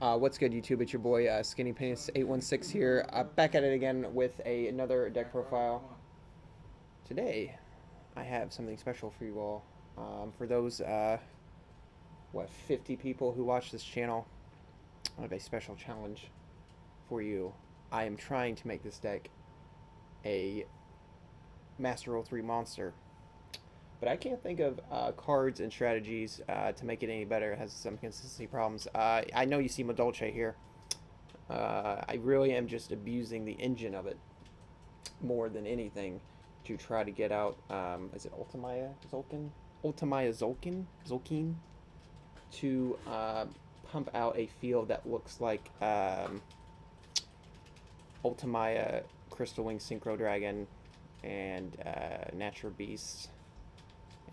What's good, YouTube? It's your boy Skinny Penis 816 here, back at it again with another deck profile. Today, I have something special for you all. For those 50 people who watch this channel, I have a special challenge for you. I am trying to make this deck a Master Roll 3 monster, but I can't think of cards and strategies to make it any better. It has some consistency problems. I know you see Madolche here. I really am just abusing the engine of it more than anything to try to get out, is it Ultimaya Zolkin? Ultimaya Zolkin? To pump out a field that looks like Ultimaya Crystal Wing Synchro Dragon and Natural Beast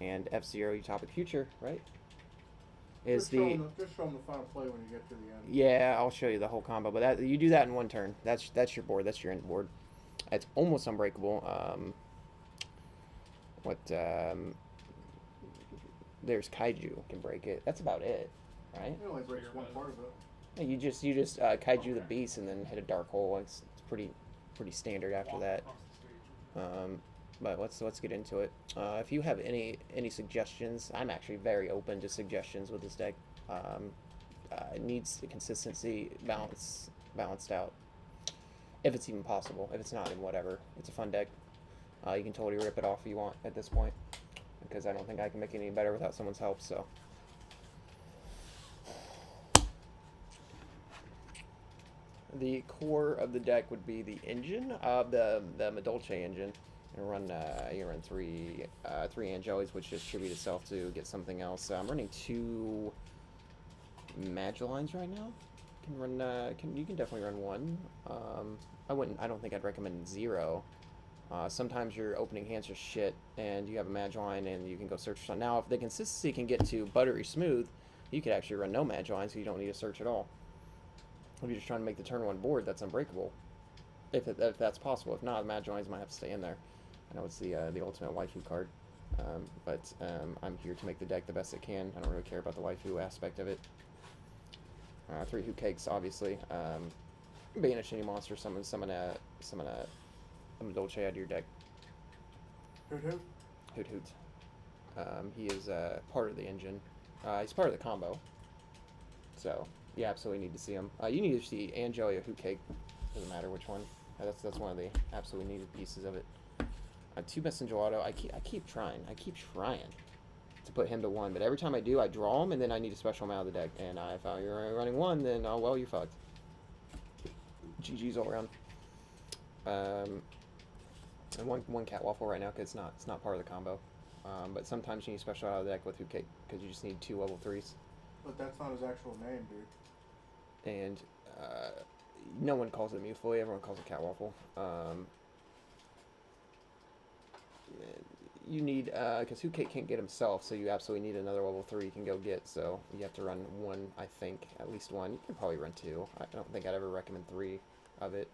and F-Zero Utopic Future, right? Just show them the final play when you get to the end. Yeah, I'll show you the whole combo, but you do that in one turn. That's your board. That's your end board. It's almost unbreakable. There's Kaiju can break it. That's about it, right? It only breaks one part of it. Yeah, you just Kaiju the beast and then hit a dark hole. It's pretty standard after that. But let's get into it. If you have any suggestions, I'm actually very open to suggestions with this deck. It needs the consistency, balanced out, if it's even possible. If it's not, then whatever. It's a fun deck. You can totally rip it off if you want at this point, because I don't think I can make it any better without someone's help. So. The core of the deck would be the engine of the Madolche engine. You run three Angelis, which distribute itself to get something else. I'm running 2 Madolines right now. You can definitely run 1. I don't think I'd recommend 0. Sometimes your opening hands are shit, and you have a Madoline, and you can go search for something. Now, if the consistency can get to buttery smooth, you could actually run no Madoline, so you don't need to search at all. If you're just trying to make the turn 1 board, that's unbreakable. If that's possible. If not, the Madolines might have to stay in there. I know it's the ultimate waifu card, but I'm here to make the deck the best it can. I don't really care about the waifu aspect of it. 3 Hoot Cakes, obviously. Banish any monster, summon a Madolche out of your deck. Hoot Hoot? Hoot Hoot. He is part of the engine. He's part of the combo. So, you absolutely need to see him. You need to see Angeli or Hoot Cake. Doesn't matter which one. That's one of the absolutely needed pieces of it. 2 Messenger Auto. I keep trying to put him to 1, but every time I do, I draw him, and then I need to special him out of the deck. And if you're running 1, then oh well, you're fucked. GG's all around. And one Cat Waffle right now because it's not part of the combo. But sometimes you need to special out of the deck with Hoot Cake because you just need 2 level 3s. But that's not his actual name, dude. And no one calls it Mufoi, everyone calls it Cat Waffle. You need, because Hoot Cake can't get himself, so you absolutely need another level 3 you can go get, so you have to run 1, I think, at least 1. You can probably run 2. I don't think I'd ever recommend 3 of it.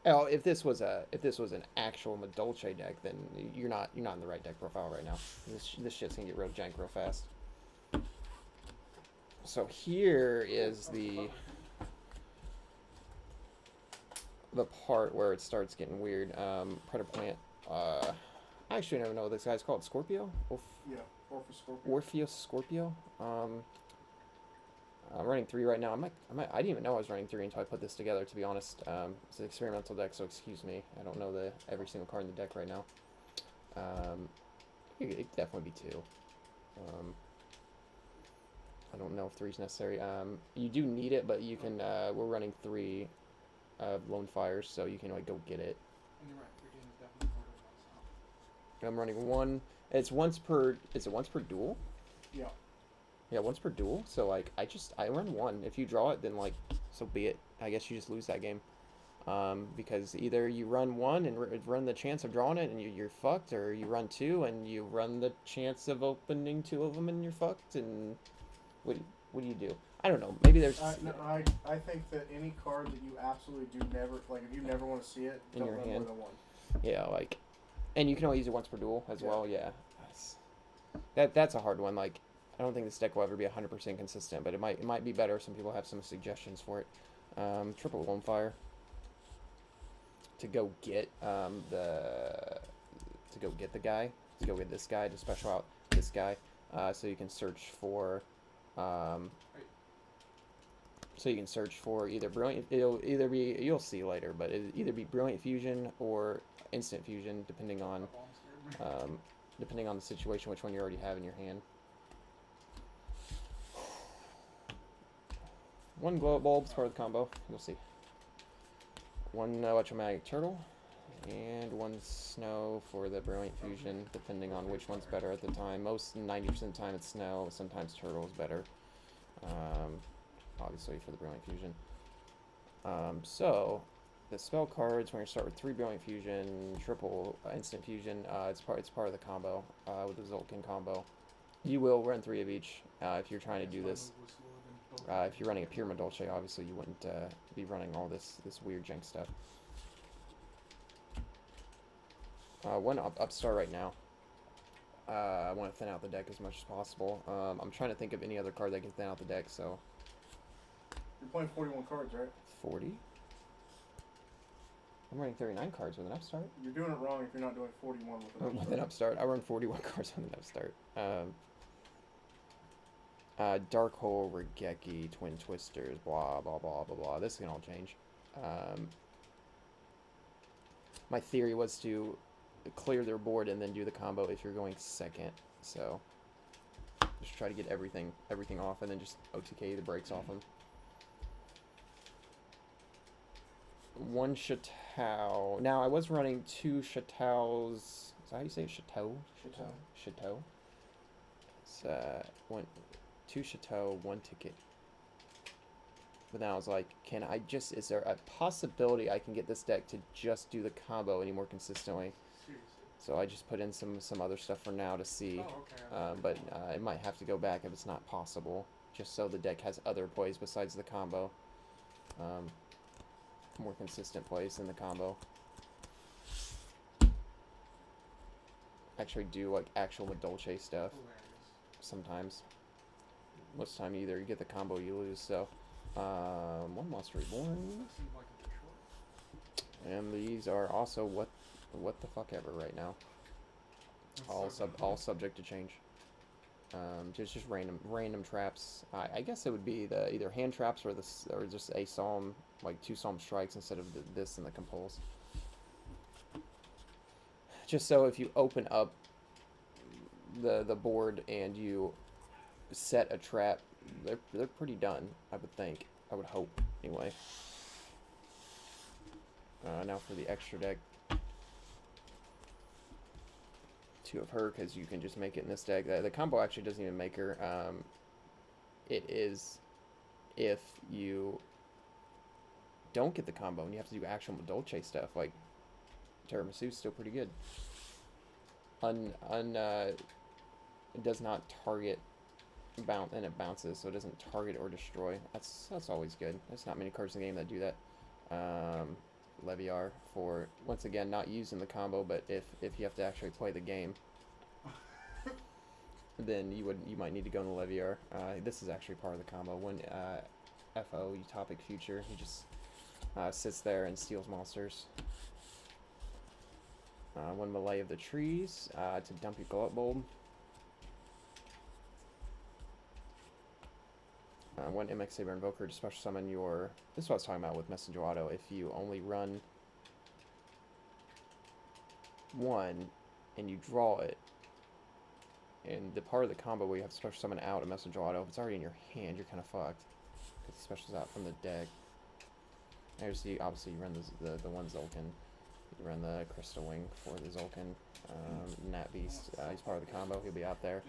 If this was an actual Madolche deck, then you're not in the right deck profile right now. This shit's gonna get real jank real fast. So here is the part where it starts getting weird. Predaplant. I actually never know what this guy's called. Scorpio? Yeah, Orpheus Scorpio. Orpheus Scorpio. I'm running 3 right now. I didn't even know I was running 3 until I put this together, to be honest. It's an experimental deck, so excuse me. I don't know every single card in the deck right now. It could definitely be 2. I don't know if 3 is necessary. You do need it, but you can. We're running 3 Lone Fires, so you can like go get it. And you're right, 3 games definitely part of it. I'm running 1. It's once per. Is it once per duel? Yeah. Yeah, once per duel. So like, I run 1. If you draw it, then like, so be it. I guess you just lose that game. Because either you run 1 and run the chance of drawing it and you're fucked, or you run 2 and you run the chance of opening 2 of them and you're fucked. And what do you do? I don't know. Maybe there's. No, I think that any card that you absolutely do never, like, if you never want to see it, in don't your run hand. more than 1. Yeah, like, and you can only use it once per duel as well. Yeah, that's a hard one. Like, I don't think this deck will ever be 100% consistent, but it might be better. Some people have some suggestions for it. Triple Womb Fire to go get the guy, to go get this guy, to special out this guy, so you can search for either brilliant. It'll either be, you'll see later, but it'll either be brilliant fusion or instant fusion, depending on the situation, which one you already have in your hand. One glow up bulb is part of the combo. You'll see. One electromagnetic turtle, and one snow for the brilliant fusion, depending on which one's better at the time. Most 90% of the time it's snow. Sometimes turtle is better. Obviously for the brilliant fusion. So the spell cards, we're gonna start with 3 brilliant fusion, triple instant fusion. It's part of the combo with the Zolkin combo. You will run 3 of each if you're trying to do this. If you're running a pure Madolche, obviously you wouldn't be running all this weird jank stuff. One upstart right now. I want to thin out the deck as much as possible. I'm trying to think of any other card that can thin out the deck, so... You're playing 41 cards, right? 40? I'm running 39 cards with an upstart. You're doing it wrong if you're not doing 41 with an upstart. With an upstart. I run 41 cards with an upstart. Dark Hole, Regeki, Twin Twisters, blah, blah, blah, blah, blah. This can all change. My theory was to clear their board and then do the combo if you're going second. So, just try to get everything off and then just OTK the breaks off them. One Chateau. Now, I was running 2 Chateaus. Is that how you say it? Chateau? Chateau. Chateau. It's, 2 Chateau, 1 ticket. But then I was like, is there a possibility I can get this deck to just do the combo any more consistently? Seriously. So I just put in some other stuff for now to see. Oh, okay. But it might have to go back if it's not possible, just so the deck has other plays besides the combo. More consistent plays in the combo. Actually do like actual Madolche stuff Hilarious. sometimes. Most of the time either you get the combo or you lose, so one Monster Reborn. That seems like a big short. And these are also what the fuck ever right now. All subject to change. Just random traps. I guess it would be the either hand traps or just a psalm, like 2 psalm strikes instead of this and the compulse. Just so if you open up the board and you set a trap, they're pretty done, I would think. I would hope, anyway. Now for the extra deck. 2 of her, because you can just make it in this deck. The combo actually doesn't even make her. It is if you don't get the combo and you have to do actual Madolche stuff, like Tiramisu's still pretty good. It does not target bounce, and it bounces, so it doesn't target or destroy. That's always good. There's not many cards in the game that do that. Leviar for, once again, not using the combo, but if you have to actually play the game, then you might need to go into Leviar. This is actually part of the combo. When FO Utopic Future, he just sits there and steals monsters. One Melee of the Trees to dump your Glow Up Bulb. One MX Saber Invoker to special summon your... This is what I was talking about with Messenger Auto. If you only run 1 and you draw it, and the part of the combo where you have to special summon out a Messenger Auto, if it's already in your hand, you're kind of fucked. Because it specials out from the deck. There's the... Obviously, you run the one Zolkin. You run the Crystal Wing for the Zolkin. Nat Beast, he's part of the combo. He'll be out there.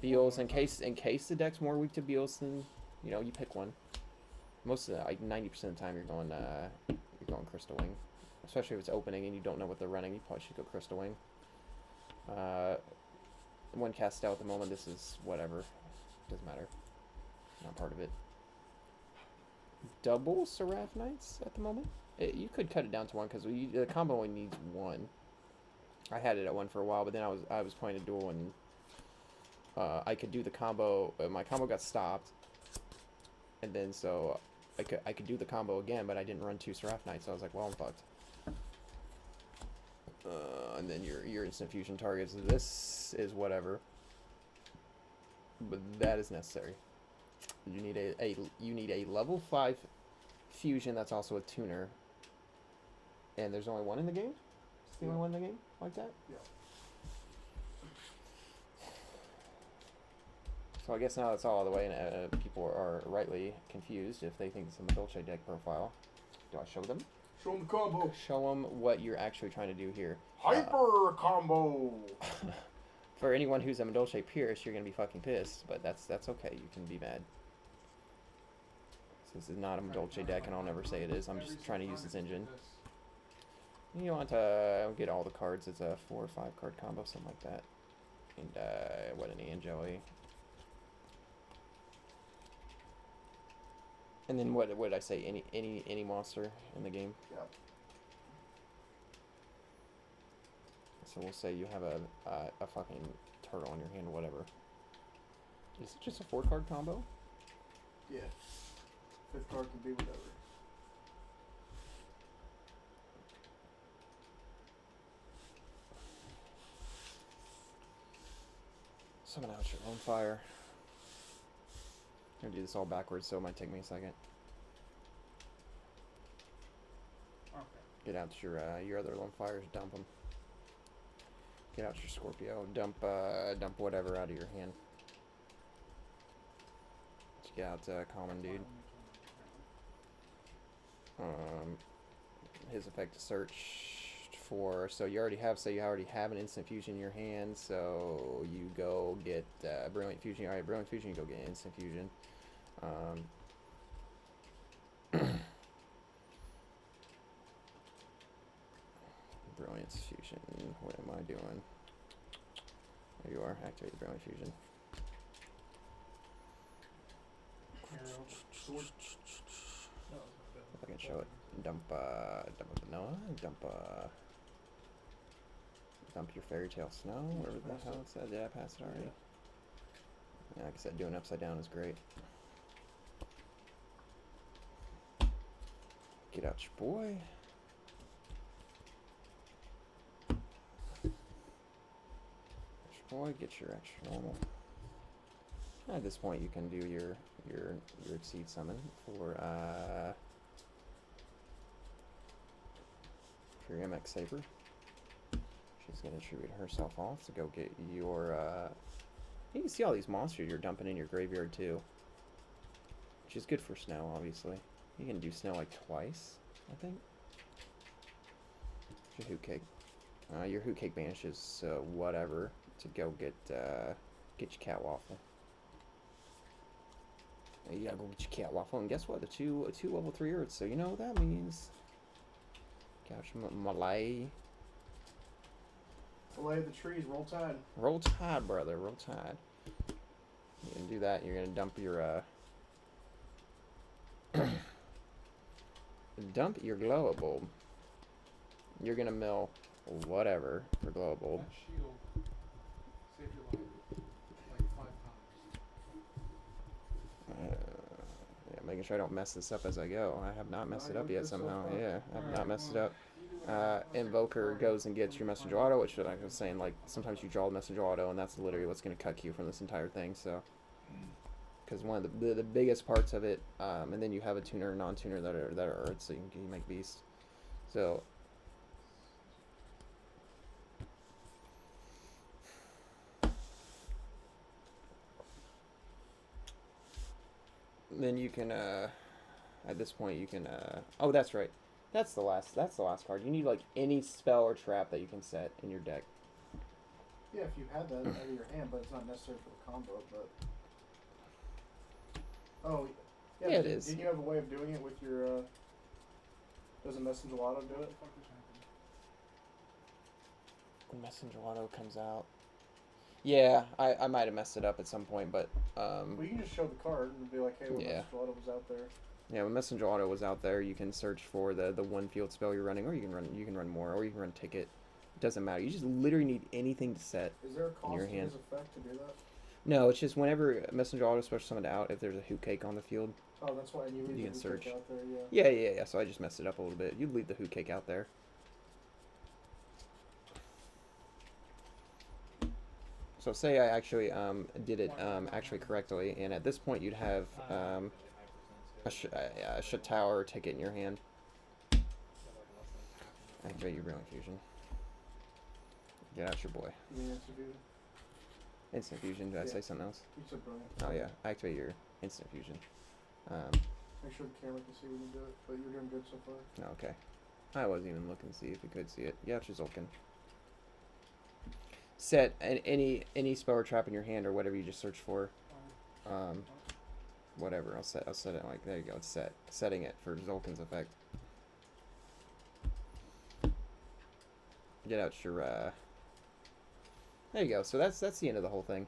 Beals, in case the deck's more weak to Beals, then you know you pick one. Most of the, like 90% of the time, you're going Crystal Wing, especially if it's opening and you don't know what they're running. You probably should go Crystal Wing. One cast out at the moment. This is whatever, doesn't matter. Not part of it. Double Seraph Knights at the moment. You could cut it down to 1 because the combo only needs 1. I had it at 1 for a while, but then I was playing a duel and I could do the combo. My combo got stopped, and then so I could do the combo again, but I didn't run 2 Seraph Knights, so I was like, well, I'm fucked. And then your instant fusion targets. This is whatever, but that is necessary. You need a level 5 fusion that's also a tuner, and there's only one in the game. It's the only one in the game like that. Yeah. So I guess now that's all the way, and people are rightly confused if they think it's a Madolche deck profile. Do I show them? Show them the combo. Show them what you're actually trying to do here. Hyper combo. For anyone who's a Madolche Pierce, you're gonna be fucking pissed, but that's okay. You can be mad. So this is not a Madolche deck, and I'll never say it is. I'm just trying to use this engine. You want to get all the cards. It's a 4 or 5 card combo, something like that. And what an Angeli. And then what did I say? Any monster in the game. Yep. So we'll say you have a fucking turtle in your hand or whatever. Is it just a 4 card combo? Yeah. 5th card can be whatever. Summon out your own fire. I'm gonna do this all backwards, so it might take me a second. Okay. Get out your other lone fires, dump them. Get out your Scorpio, dump whatever out of your hand. Let's get out common dude. His effect to search for. So you already have an instant fusion in your hand. So you go get brilliant fusion. All right, brilliant fusion. You go get instant fusion. Brilliance fusion. What am I doing? There you are. Activate the brilliant fusion. Arrow. Sword. No, If I can show it. Dump your fairy tale snow, whatever the hell it said. Did I pass it already? Yeah, like I said, doing upside down is great. Get out your boy. Boy, get your extra normal. At this point, you can do your exceed summon for your MX Saber. She's gonna attribute herself off to go get your. You can see all these monsters you're dumping in your graveyard too, which is good for snow. Obviously, you can do snow like twice, I think. Your hoot cake. Your hoot cake banishes whatever to go get your cat waffle. You gotta go get your cat waffle, and guess what? The two level 3 Earths. So you know what that means. Got your Malay. Fillet the trees. Roll Tide. Roll Tide, brother. Roll Tide. You're gonna do that. You're gonna dump your dump your glow bulb. You're gonna mill whatever for glow bulb. that shield saved your life like 5 times. Yeah, making sure I don't mess this up as I go. I have not messed it up yet somehow. Yeah, I have not messed it up. Invoker goes and gets your messenger auto, which, like I was saying, like sometimes you draw the messenger auto, and that's literally what's going to cut you from this entire thing. So, because one of the biggest parts of it, and then you have a tuner and non-tuner that are Earth, so you make beast. So. Then you can, at this point, you can, oh, that's right. That's the last card. You need, like, any spell or trap that you can set in your deck. Yeah, if you had that out of your hand, but it's not necessary for the combo, but... Oh, yeah, it is. Didn't you have a way of doing it with your, doesn't Messenger Auto do it? What the fuck is happening? When Messenger Auto comes out. Yeah, I might have messed it up at some point, but, Well, you can just show the card and be like, hey, well, Yeah. Messenger Auto was out there. yeah, when Messenger Auto was out there, you can search for the one field spell you're running, or you can run more, or you can run ticket. It doesn't matter. You just literally need anything to set. Is there a In cost your to hand. his effect to do No, it's just whenever Messenger Auto special summoned out, if there's a hoot cake on the field. Oh, that's why you leave You the can hoot search. cake out there. Yeah. Yeah. So I just messed it up a little bit. You'd leave the hoot cake out there. So say I actually did it actually correctly, and at this point you'd have a Tower ticket in your hand. Activate your Brilliant Fusion. Get out your boy. You mean instant fusion? Instant Fusion. Did I say something else? You said brilliant. Oh yeah, activate your Instant Fusion. Make sure the camera can see when you do it, but you're doing good so far. Okay. I wasn't even looking to see if you could see it. Yeah, it's Zolkin. Set any spell or trap in your hand or whatever you just searched for. Whatever. I'll set it like there you go. It's set. Setting it for Zolkin's effect. Get out your there you go. So that's the end of the whole thing.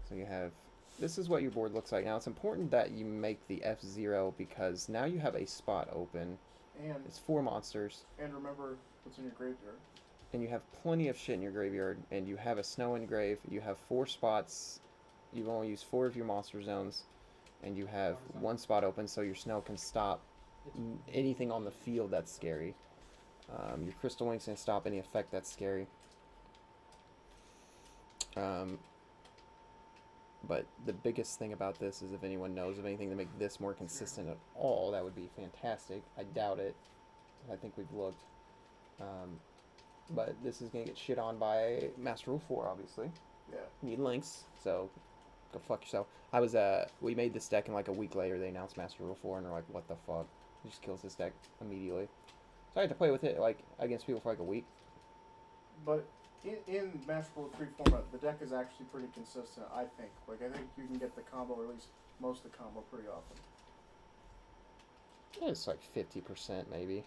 So you have this is what your board looks like. Now it's important that you make the F0 because now you have a spot open. And It's 4 monsters. and remember what's in your graveyard. And you have plenty of shit in your graveyard, and you have a snow engrave, you have 4 spots, you've only used 4 of your monster zones, and you have 1 spot open so your snow can stop anything on the field that's scary. Your Crystal Link's going to stop any effect that's scary. But the biggest thing about this is if anyone knows of anything to make this more consistent at all, that would be fantastic. I doubt it. I think we've looked. But this is going to get shit on by Master Rule 4, obviously. Yeah. Need links, so go fuck yourself. We made this deck and like a week later they announced Master Rule 4 and they're like, what the fuck? It just kills this deck immediately. So I had to play with it like against people for like a week. But in Master Rule 3 format, the deck is actually pretty consistent, I think. Like, I think you can get the combo, or at least most of the combo, pretty often. It's like 50% maybe.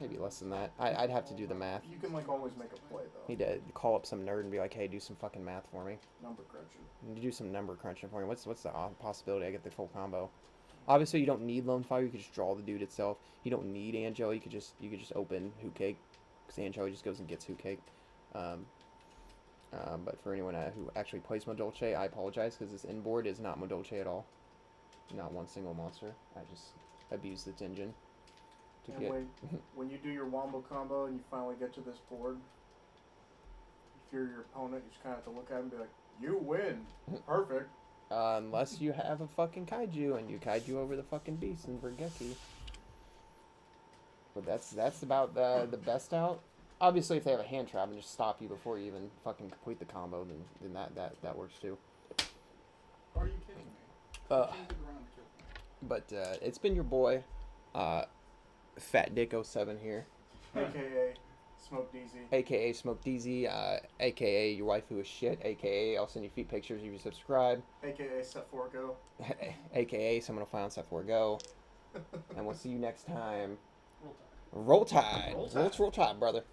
Maybe less than that. I'd have to do the math. You can, like, always make a play, though. Need to call up some nerd and be like, hey, do some fucking math for me. Number crunching. You do some number crunching for me. What's the possibility I get the full combo? Obviously, you don't need Lone Fire. You could just draw the dude itself. You don't need Angel. You could just open Hoot Cake, because Angel just goes and gets Hoot Cake. But for anyone who actually plays Madolche, I apologize because this inboard is not Madolche at all. Not one single monster. I just abused its engine to And get. when you do your WOMBO combo and you finally get to this board, if you're your opponent, you just kind of have to look at him and be like, you win. Perfect. Unless you have a fucking kaiju and you kaiju over the fucking beast in Vergeki. But that's about the best out. Obviously, if they have a hand trap and just stop you before you even fucking complete the combo, then that works too. Are you kidding me? Change the ground to kill me. But it's been your boy, Fat Dick 07 here, AKA Smoke DZ. aka Smoke DZ, aka your wife who is shit, aka I'll send you feet pictures if you subscribe, AKA Set 4 Go. aka someone will find on Set 4 Go, and we'll see you next time. Roll Tide. Roll Tide. Roll Tide. Let's roll Tide, brother.